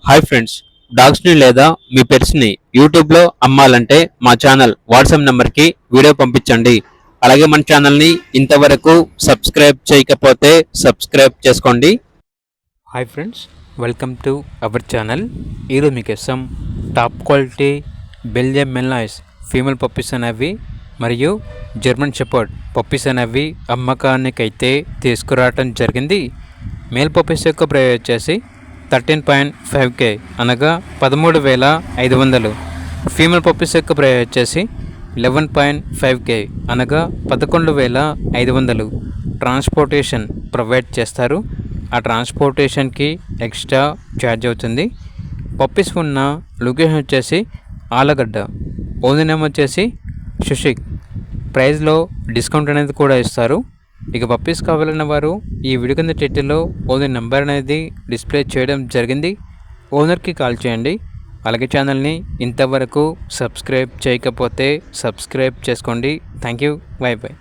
Hi friends, డాగ్స్ని లేదా మీ పెట్స్ని యూట్యూబ్లో అమ్మాలంటే మా ఛానల్ వాట్సాప్ నెంబర్కి వీడియో పంపించండి. అలాగే మన ఛానల్ని ఇంతవరకు సబ్స్క్రైబ్ చేయకపోతే సబ్స్క్రైబ్ చేసుకోండి. Hi friends, welcome to our channel. ఈరోజు మీకోసం top quality Belgium Malinois female puppies అనేవి మరియు జర్మన్ షెపర్డ్ పప్పీస్ అనేవి అమ్మకానికైతే తీసుకురావటం జరిగింది. మేల్ పప్పీస్ యొక్క ప్రైస్ వచ్చేసి 13.5K అనగా 13,500. ఫీమేల్ పప్పీస్ యొక్క ప్రైస్ వచ్చేసి 11.5K అనగా 11,500. ట్రాన్స్పోర్టేషన్ ప్రొవైడ్ చేస్తారు. ఆ ట్రాన్స్పోర్టేషన్కి ఎక్స్ట్రా ఛార్జ్ అవుతుంది. పప్పీస్ ఉన్న లొకేషన్ వచ్చేసి ఆలగడ్డ. ఓనర్ నేమ్ వచ్చేసి సుషిక్. ప్రైస్లో డిస్కౌంట్ అనేది కూడా ఇస్తారు. ఇక పప్పీస్ కావాలన్న వారు ఈ వీడియో కింద టైటిల్లో ఓనర్ నెంబర్ అనేది డిస్ప్లే చేయడం జరిగింది. ఓనర్కి కాల్ చేయండి. అలాగే ఛానల్ని ఇంతవరకు సబ్స్క్రైబ్ చేయకపోతే సబ్స్క్రైబ్ చేసుకోండి. Thank you. By by.